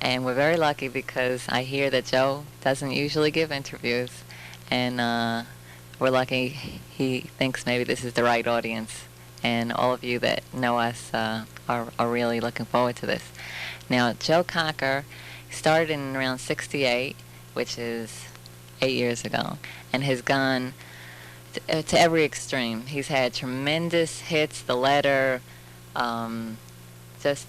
And we're very lucky because I hear that Joe doesn't usually give interviews, and we're lucky he thinks maybe this is the right audience. And all of you that know us are really looking forward to this. Now, Joe Cocker started in around '68, which is 8 years ago, and has gone to every extreme. He's had tremendous hits, The Letter, just,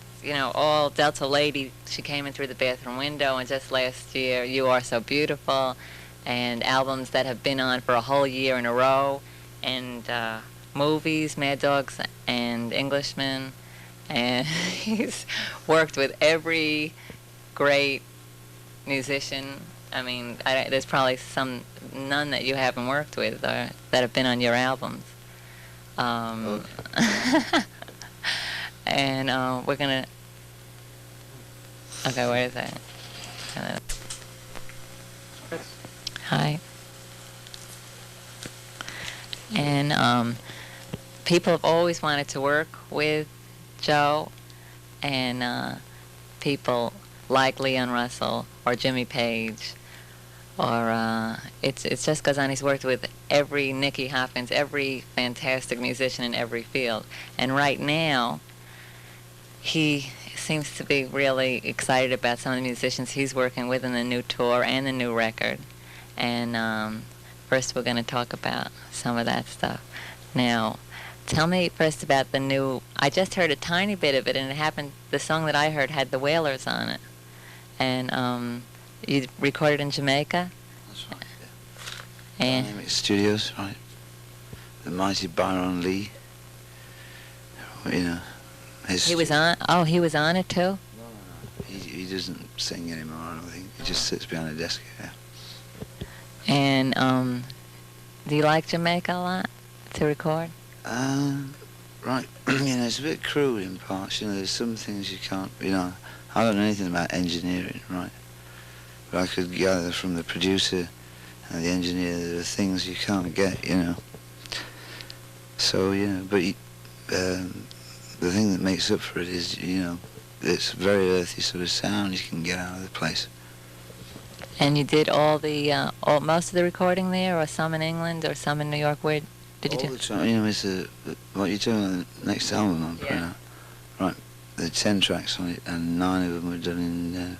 all Delta Lady, She Came In Through the Bathroom Window, and just last year, You Are So Beautiful, and albums that have been on for a whole year in a row, and movies, Mad Dogs and Englishmen, and he's worked with every great musician. I mean, there's probably none that you haven't worked with or that have been on your albums. Okay. And we're gonna. Okay, wait a second. Hi. And people have always wanted to work with Joe, and people like Leon Russell or Jimmy Page, or it just goes on. He's worked with every Nicky Hopkins, every fantastic musician in every field, and right now he seems to be really excited about some of the musicians he's working with in the new tour and the new record. And first we're going to talk about some of that stuff. Now, tell me first about the new. I just heard a tiny bit of it, and it happened. The song that I heard had the Wailers on it, and you recorded in Jamaica. That's right. Yeah. And Dynamic Studios, right? The mighty Byron Lee. he was on. Oh, he was on it too. No. He doesn't sing anymore. I don't think. He just sits behind a desk. Yeah. And do you like Jamaica a lot to record? Right. It's a bit crude in parts. There's some things you can't. I don't know anything about engineering, right? But I could gather from the producer and the engineer that there are things you can't get, So, but the thing that makes up for it is, it's very earthy sort of sound you can get out of the place. And you did most of the recording there, or some in England, or some in New York? Where did you do? All the time, it's what you're doing on the next album I'm putting out. Right, there are 10 tracks on it, and 9 of them were done in,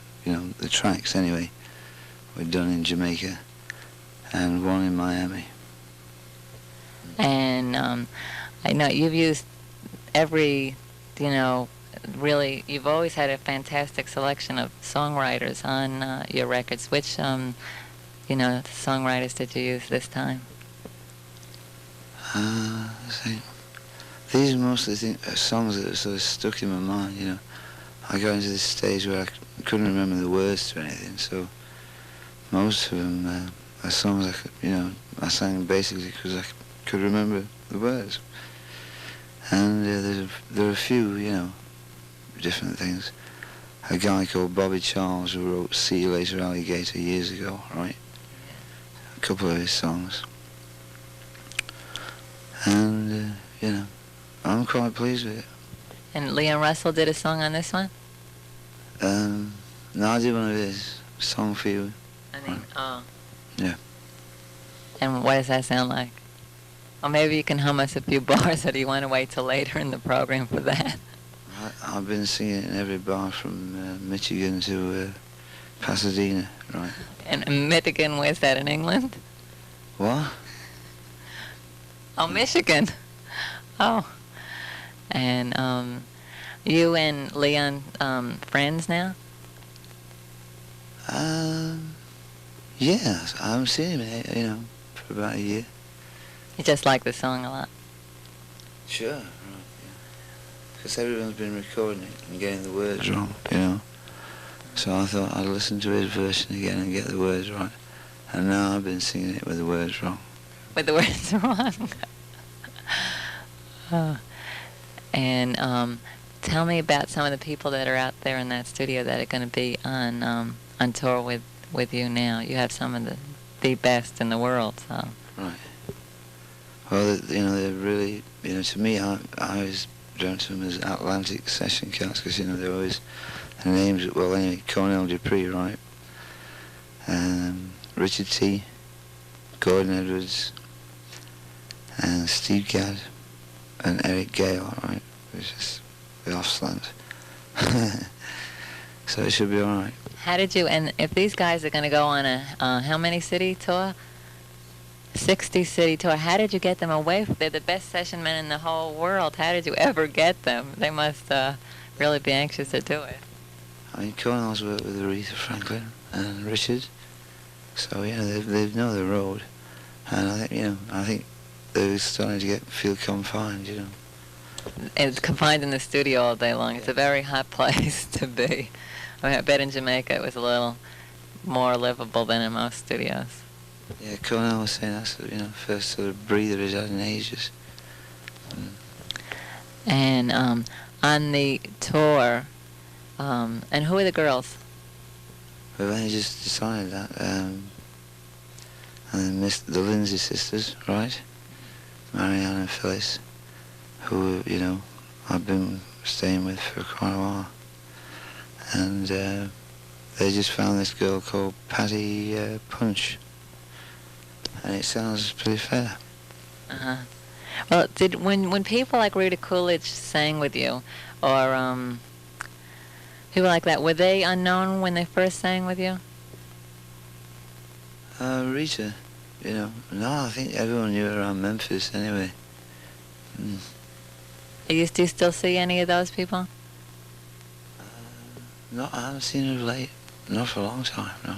the tracks anyway, were done in Jamaica, and 1 in Miami. And I know you've used every, really, you've always had a fantastic selection of songwriters on your records. Which, songwriters did you use this time? Let's see. These are mostly songs that are sort of stuck in my mind, I got into this stage where I couldn't remember the words to anything, so most of them are songs I sang basically because I could remember the words. And there are a few, different things. A guy called Bobby Charles who wrote See You Later Alligator years ago, right? A couple of his songs. And, I'm quite pleased with it. And Leon Russell did a song on this one? No, I did one of his, Song for You. Oh. Yeah. And what does that sound like? Or maybe you can hum us a few bars, or do you want to wait till later in the program for that? I've been singing it in every bar from Michigan to Pasadena, right? And Michigan, where's that, in England? What? Oh, Michigan. Oh. And you and Leon friends now? Yeah, I haven't seen him, for about a year. You just like the song a lot? Sure, right, yeah. Because everyone's been recording it and getting the words wrong, So I thought I'd listen to his version again and get the words right. And now I've been singing it with the words wrong. With the words wrong? And tell me about some of the people that are out there in that studio that are going to be on tour with you now. You have some of the best in the world, so. Right. Well, they're really, to me, I always dreamt of them as Atlantic session cats because, they're always And names, well, anyway, Cornell Dupree, right? Richard T., Gordon Edwards, and Steve Gadd, and Eric Gale, right? Which is the Offsland. So it should be all right. How did you, and if these guys are going to go on a, how many city tour? 60 city tour. How did you get them away? They're the best session men in the whole world. How did you ever get them? They must really be anxious to do it. I mean, Cornell's worked with Aretha Franklin and Richard, so yeah, they know the road, and I think they're starting to feel confined, It's confined in the studio all day long. It's a very hot place to be. I mean, I bet in Jamaica it was a little more livable than in most studios. Yeah, Cornell was saying that's the first sort of breather he's had in ages. And on the tour, and who are the girls? We've only just decided that, and then the Lindsay sisters, right? Marianne and Phyllis, who I've been staying with for quite a while, and they just found this girl called Patty Punch, and it sounds pretty fair. Uh-huh. Well, when people like Rita Coolidge sang with you, or people like that, were they unknown when they first sang with you? Rita, no, I think everyone knew her around Memphis anyway. Do you still see any of those people? No, I haven't seen her late. Not for a long time, no.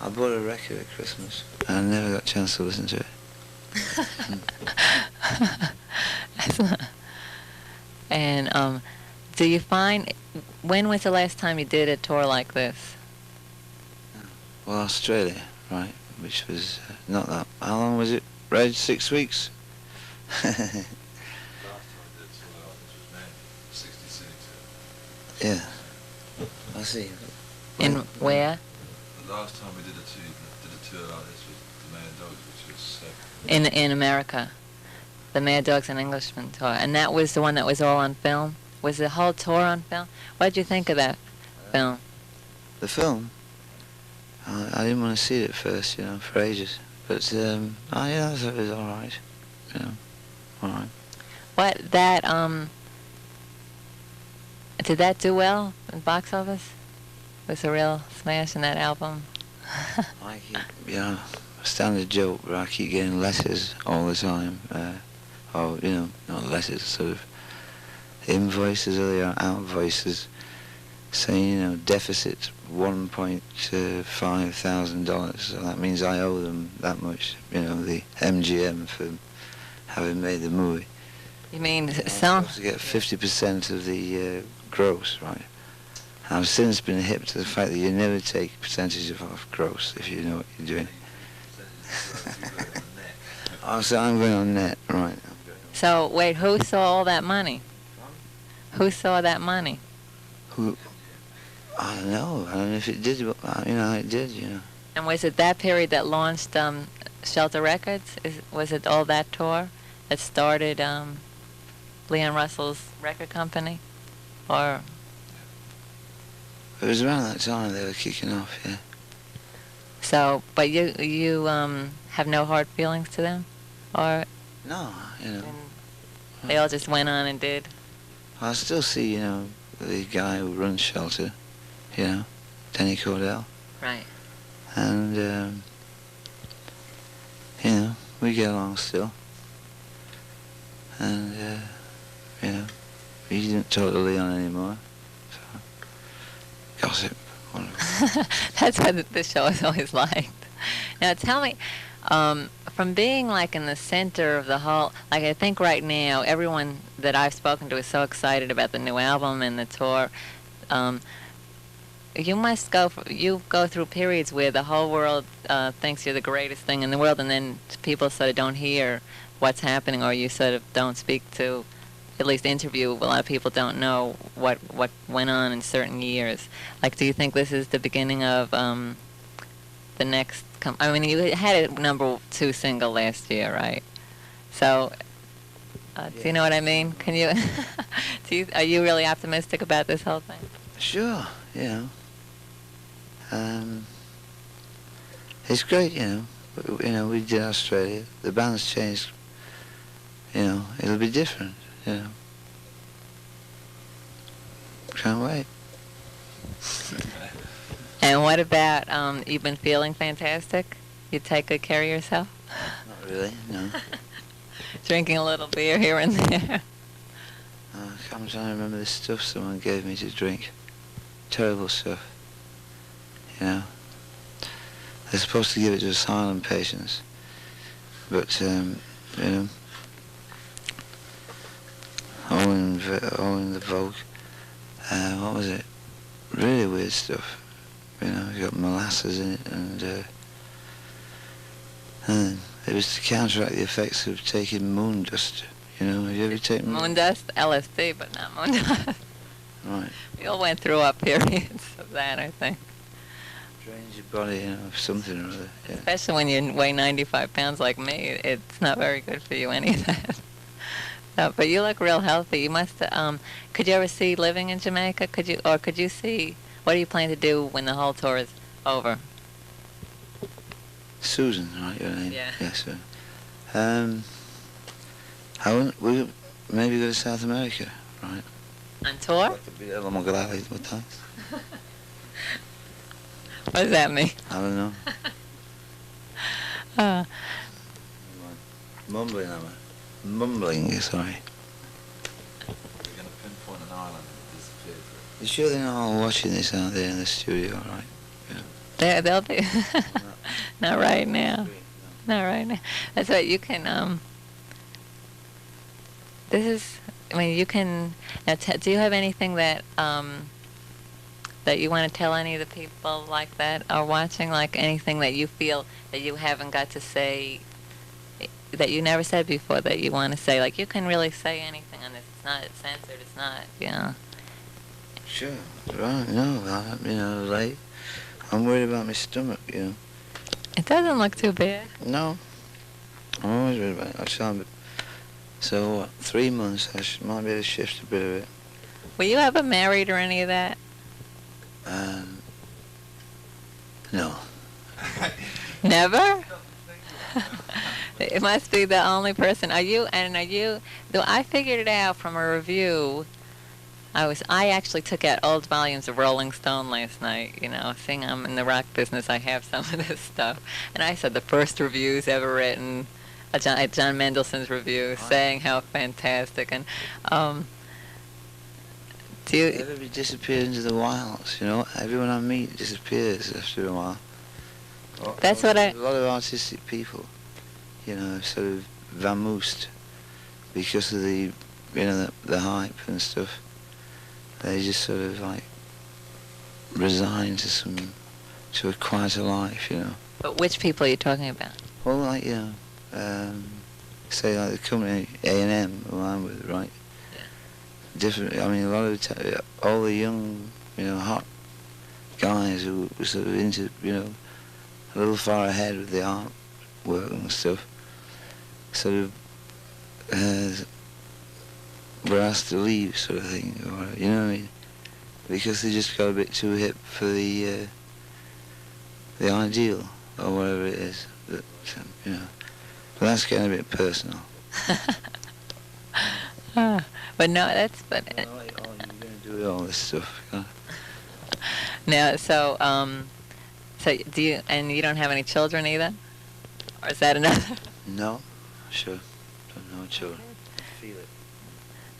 I bought a record at Christmas, and I never got a chance to listen to it. And do you find, when was the last time you did a tour like this? Well, Australia, right, which was not that. How long was it? Reg, 6 weeks? Last time I did tour like this was May, 60 cities. Yeah. I see. In where? The last time we did a tour like this was the Mad Dogs, which was In America. The Mad Dogs and Englishmen tour. And that was the one that was all on film? Was the whole tour on film? What did you think of that film? The film? I didn't want to see it at first, for ages. But, yeah, I thought it was all right. All right. What, that, did that do well in box office? Was a real smash in that album? I keep, standard joke, but I keep getting letters all the time. Not letters, sort of invoices or they are outvoices saying, deficit $1.5 thousand. So that means I owe them that much, the MGM for having made the movie. You mean I'm some? supposed to get 50% of the gross, right? I've since been hip to the fact that you never take percentage of gross if you know what you're doing. So I'm going on net, right. So, wait, who saw all that money? Who saw that money? Who? I don't know. I don't know if it did, but, it did, And was it that period that launched Shelter Records? Was it all that tour that started Leon Russell's record company? Or? It was around that time they were kicking off, yeah. So, but you have no hard feelings to them? Or? No, They all just went on and did? I still see, the guy who runs Shelter, Denny Cordell. Right. And, we get along still. And, he didn't talk to Leon anymore. So, gossip. That's what the show is always liked. Now tell me, from being like in the center of the whole, like I think right now everyone that I've spoken to is so excited about the new album and the tour. You must go through periods where the whole world thinks you're the greatest thing in the world, and then people sort of don't hear what's happening, or you sort of don't speak to, at least interview. A lot of people don't know what went on in certain years. Like, do you think this is the beginning of the next? I mean, you had a #2 single last year, right? So, do you know what I mean? Can you? Are you really optimistic about this whole thing? Sure, you know. It's great, you know. You know, we did Australia. The band's changed. You know, it'll be different. You know. Can't wait. And what about, you've been feeling fantastic? You take good care of yourself? Not really, no. Drinking a little beer here and there? I'm trying to remember the stuff someone gave me to drink. Terrible stuff. You know. They're supposed to give it to asylum patients. But, you know, all in the Vogue. What was it? Really weird stuff. You know, you got molasses in it, and it was to counteract the effects of taking moon dust. You know, have you ever taken Moon dust? LSD, but not moon dust. Right. We all went through our periods of that, I think. Drains your body, you know, of something or other. Yeah. Especially when you weigh 95 pounds like me. It's not very good for you, any of that. No, but you look real healthy. You must, could you ever see living in Jamaica? Could you see, what do you plan to do when the whole tour is over? Susan, right, your name? Yeah. Yes, sir. I wouldn't, we maybe go to South America, right? On tour? What does that mean? I don't know. Uh, Mumbling, sorry. We're going to pinpoint an island that disappeared. You sure they're not all watching this out there in the studio, right? they'll be, not right now. Not right now. That's right, you can, this is, I mean, you can, now do you have anything that, that you want to tell any of the people like that are watching, like anything that you feel that you haven't got to say, that you never said before that you want to say? Like, you can really say anything on this. It's not censored. It's not, you know. Sure. Right, no, you know, like, I'm worried about my stomach, you know. It doesn't look too bad. No. I'm always worried about it. So, what, 3 months, might be able to shift a bit of it. Were you ever married or any of that? No. Never? It must be the only person. Though I figured it out from a review. I actually took out old volumes of Rolling Stone last night, you know, seeing I'm in the rock business, I have some of this stuff. And I said the first reviews ever written, John Mendelssohn's review, saying how fantastic. And, do you... Everybody disappeared into the wilds, you know. Everyone I meet disappears after a while. That's what A lot of artistic people, you know, sort of vamoosed because of the, you know, the hype and stuff. They just sort of like resigned to a quieter life, you know. But which people are you talking about? Well, like, you know, say like the company A&M, who I'm with, right? Yeah. Different. I mean, a lot of all the young, you know, hot guys who were sort of into, you know, a little far ahead with the art work and stuff, sort of were asked to leave, sort of thing, or, you know what I mean? Because they just got a bit too hip for the ideal, or whatever it is, that, you know. But that's getting a bit personal. But no, that's, but... Oh, you're going to do all this stuff, you know? No, so do you, and you don't have any children either? Or is that another? No, sure. Don't know children. Feel it.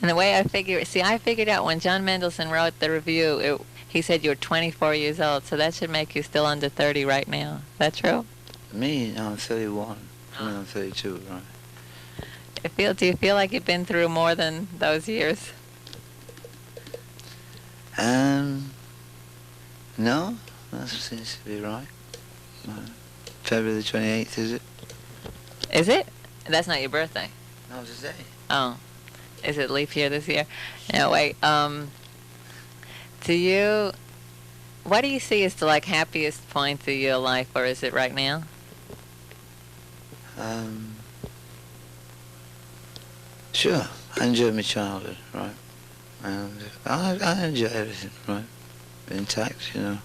And the way I figured out when John Mendelssohn wrote the review, he said you were 24 years old, so that should make you still under 30 right now. Is that true? Me, I'm 31. I'm 32, right? Do you feel like you've been through more than those years? No, that seems to be right. February the 28th, is it? Is it? That's not your birthday. No, it's today. Oh. Is it leap year this year? No, wait. What do you see as the, like, happiest point of your life, or is it right now? Sure. I enjoyed my childhood, right? And I enjoy everything, right? intact, you know.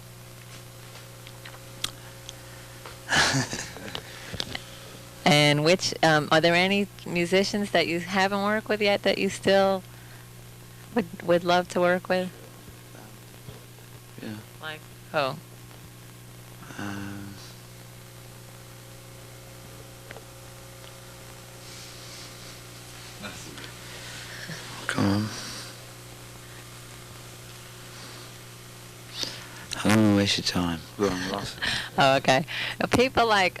And which are there any musicians that you haven't worked with yet that you still would love to work with? Yeah. Like who? Come on. I don't want to waste your time. Go on, Ross. Oh, okay. People like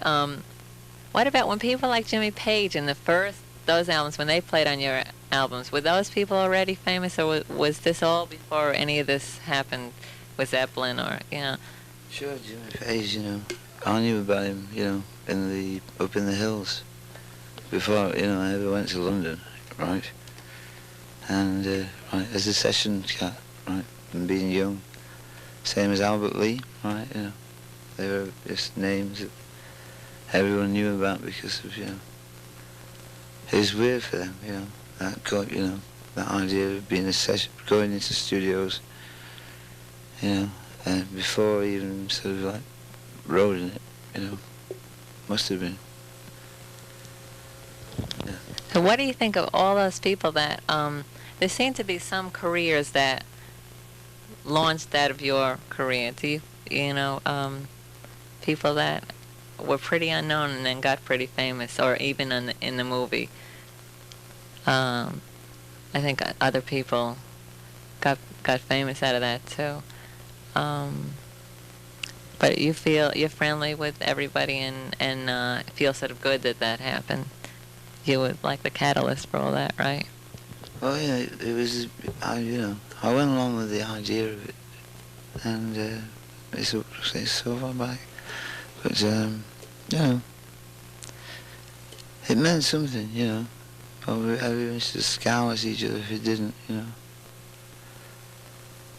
what about when people like Jimmy Page and those albums when they played on your albums? Were those people already famous, or was this all before any of this happened with Zeppelin, or you know? Sure, Jimmy Page. You know, I knew about him. You know, up in the hills before I ever went to London, right? And right, as a session cat, right, and being young, same as Albert Lee, right? You know, they were just names that everyone knew about because of it was weird for them, that idea of being a session, going into studios, and before even sort of like wrote in it, must have been. Yeah. So what do you think of all those people that there seem to be some careers that launched out of your career? Do people that were pretty unknown and then got pretty famous, or even in the movie? I think other people got famous out of that too. But you feel you're friendly with everybody and feel sort of good that happened. You were like the catalyst for all that, right? Oh yeah, it was. I went along with the idea of it, and it's so far back. But it meant something, But everyone used to scowl at each other if it didn't,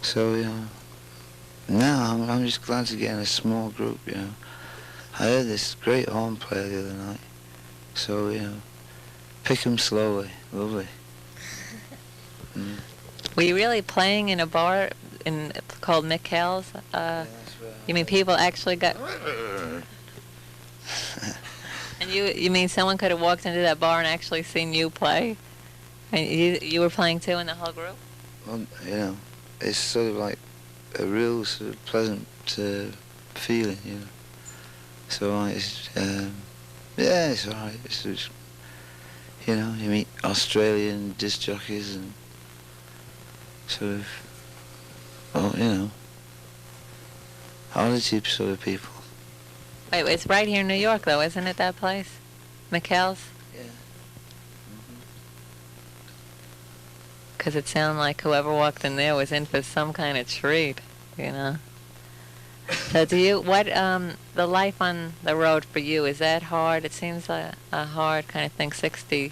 So now I'm just glad to get in a small group, I heard this great horn player the other night, so pick 'em slowly, lovely. Were you really playing in a bar called Mikkel's? You mean people actually got? And you mean someone could have walked into that bar and actually seen you play? And you were playing too in the whole group? Well, it's sort of like a real sort of pleasant feeling, So it's it's alright. It's just, you meet Australian disc jockeys and sort of, oddity sort of people. Wait, it's right here in New York, though, isn't it, that place? Mikkel's? Yeah. Because it sounded like whoever walked in there was in for some kind of treat, So the life on the road for you, is that hard? It seems a hard kind of thing. 60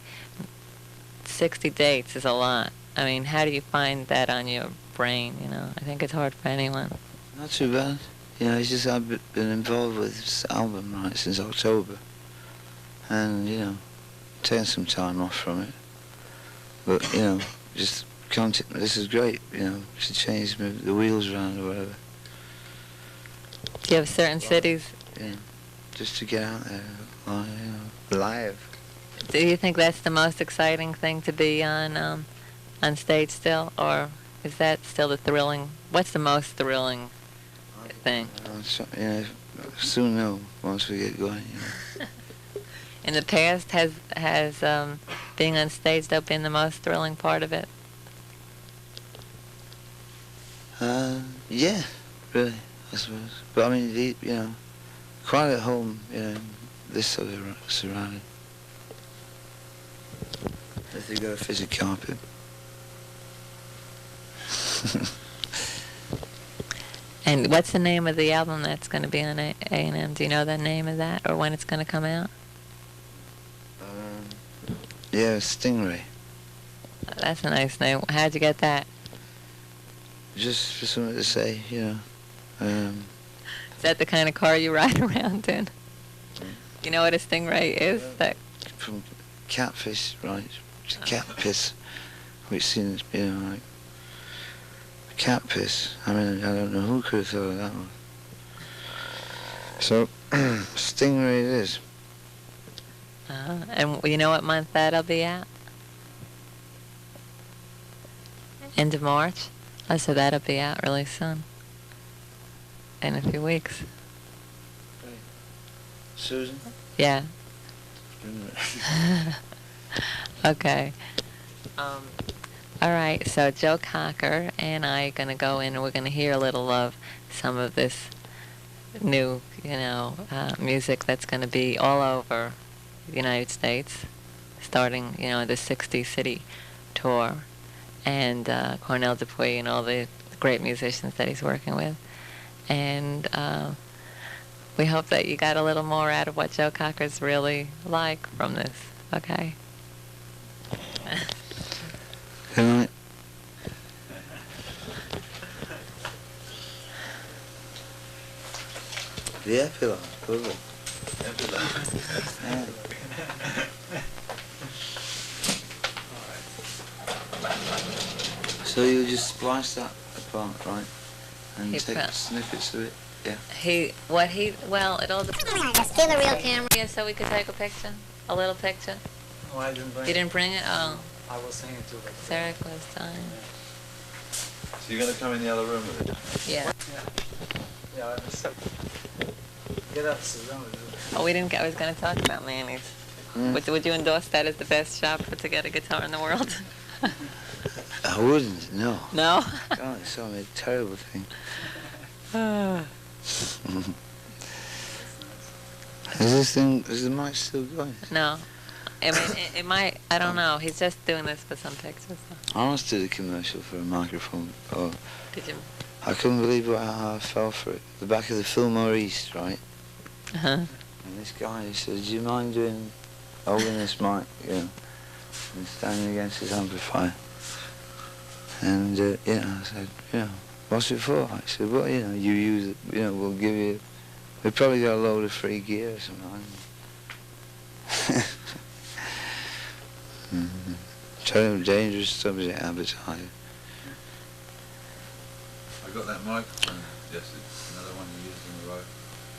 dates is a lot. I mean, how do you find that on your brain, I think it's hard for anyone. Not too bad. It's just I've been involved with this album, right, since October. And, taking some time off from it. But, just this is great, to change the wheels around or whatever. Do you have certain cities? Yeah, just to get out there, live. Do you think that's the most exciting thing to be on stage still? Or is that still the thrilling? What's the most thrilling thing? Soon know once we get going. In the past, has being on stage though been the most thrilling part of it? Yeah, really, I suppose. But I mean, quite at home, this sort of surrounding. If they got a fizzy carpet. And what's the name of the album that's going to be on A&M? Do you know the name of that, or when it's going to come out? Yeah, Stingray. That's a nice name. How'd you get that? Just for something to say, Is that the kind of car you ride around in? You know what a Stingray is? From catfish, right? Cat piss, which seems, like cat piss. I mean, I don't know who could have thought of that one. So, Stingray it is. And you know what month that'll be out? End of March. So that'll be out really soon. In a few weeks. Susan? Yeah. Okay. All right. So Joe Cocker and I are gonna go in, and we're gonna hear a little of some of this new, music that's gonna be all over the United States, starting, the 60 city tour, and Cornell Dupuy and all the great musicians that he's working with, and we hope that you got a little more out of what Joe Cocker's really like from this. Okay. Good night. The epilogue, lovely. Yeah. So you just splice that apart, right? And take snippets of it. Yeah. Well, it all depends. Just give a real camera here so we could take a picture, a little picture. Oh, I didn't bring You didn't bring it? Oh, I was singing too. Sarah was time. So you're going to come in the other room with it? Yeah. Yeah, let me see. Get up, Susan. Oh, we didn't. I was going to talk about Manny's. Would you endorse that as the best shop put together guitar in the world? I wouldn't, no. No? God, it's so a terrible thing. Is the mic still going? No. I mean, it might. I don't know. He's just doing this for some pictures. So. I almost did a commercial for a microphone. Oh, Did you? I couldn't believe how I fell for it. The back of the Fillmore East, right? Uh-huh. And this guy, he said, do you mind holding this mic, and standing against his amplifier? And, I said, what's it for? I said, well, you use it, we'll give you, we probably got a load of free gear or something. Terrible, dangerous stuff is advertising. I got that microphone. Yes, it's another one you used on the road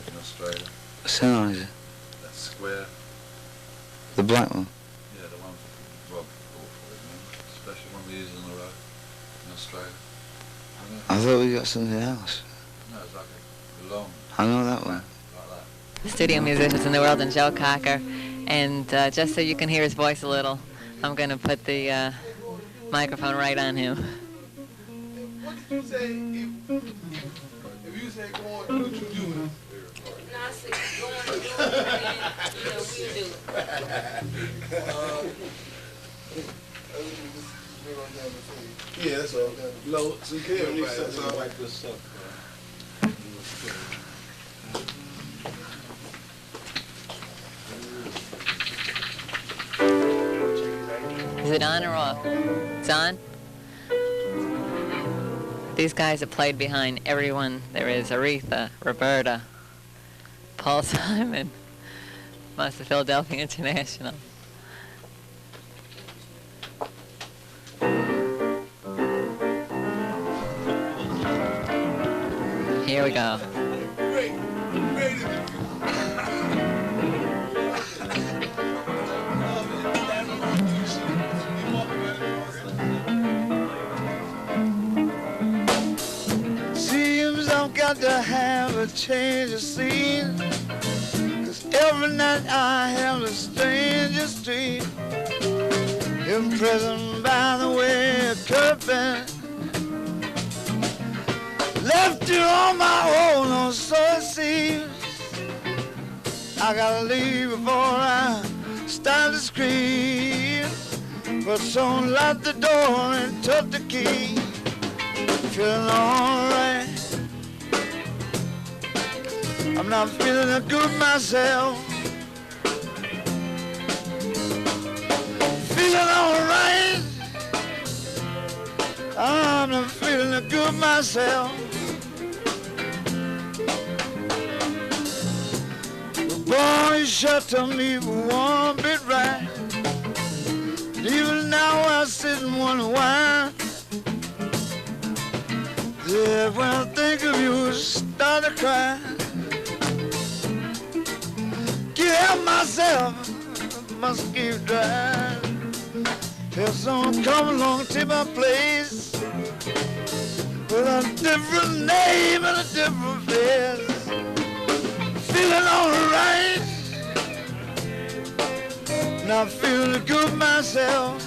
in Australia. A Sennheiser, That square. the black one. Yeah, the one Rob bought for it, man. Special one we used on the road in Australia. I thought we got something else. No, it's like a long, I know that one. like that. Studio musicians in the world, and Joe Cocker. And just so you can hear his voice a little, I'm going to put the microphone right on him. What did you say if you say go on, what you doing? No, I said go on and do it, and, we do. Yeah, that's all. Low, some care, right? That's all. Is it on or off? It's on? These guys have played behind everyone there is. Aretha, Roberta, Paul Simon, most of Philadelphia International. Here we go. Great, great. Seems I've got to have a change of scene, 'cause every night I have a stranger's dream, imprisoned by the way of curtain, left here on my own, or so it seems. I gotta leave before I start to scream, but someone locked the door and took the key. Feeling alright, I'm not feeling good myself. Feeling alright, I'm not feeling good myself. The boy shut to me one bit right, but even now I sit and wonder why. Yeah, when I think of you, I start to cry. Can't help myself, must keep trying. If someone come along, take my place with a different name and a different face. Feeling alright, not feeling good myself.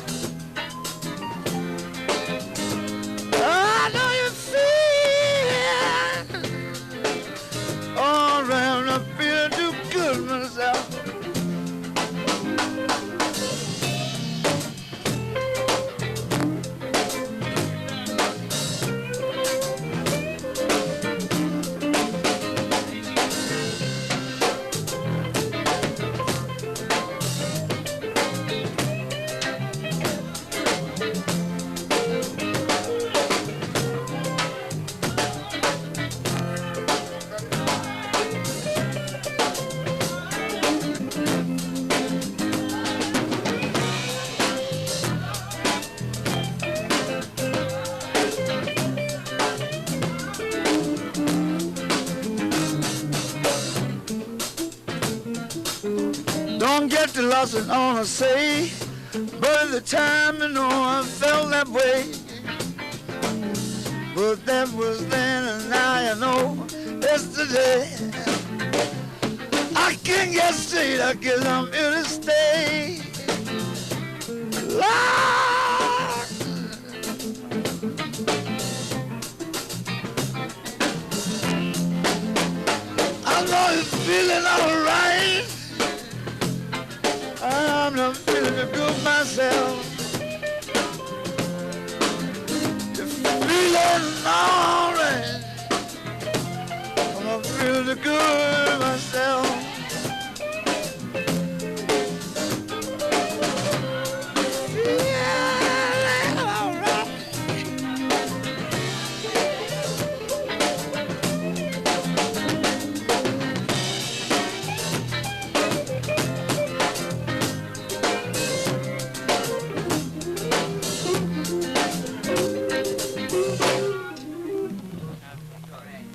I know you feel all around, not feeling too good myself. Don't get the lost and all I say, but at the time, you know, I felt that way. But that was then, and now you know, yesterday. I can't get straight, I guess I'm here to stay. Lord. I know you're feeling alright. I'm not feeling good myself. You're feeling alright. I'm not feeling good myself. Feeling alright.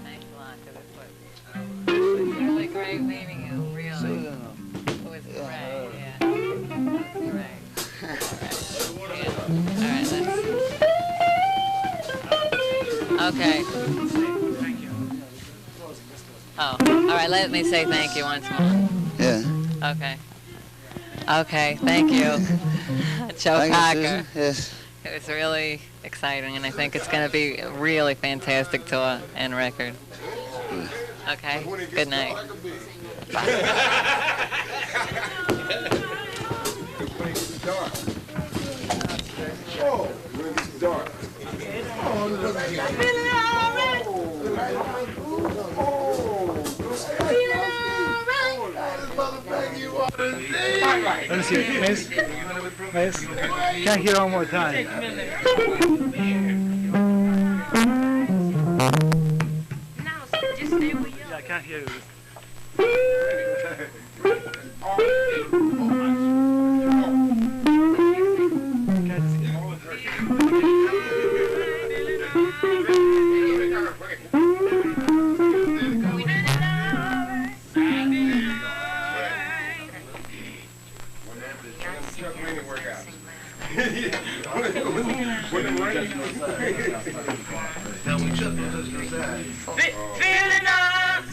Thanks a lot, 'cause it was really great meeting you, really. It was great, yeah. Great. All right, let's... Okay. Oh, all right, let me say thank you once more. Yeah. Okay. Okay, thank you, Joe Thank you, Parker. Susan. Yes. It was really exciting, and I think it's going to be a really fantastic tour and record. Okay, good night. Oh, when it's dark. Let me see, Miss. Miss. Can I hear one more time? Yeah, I can't hear you. Feeling up.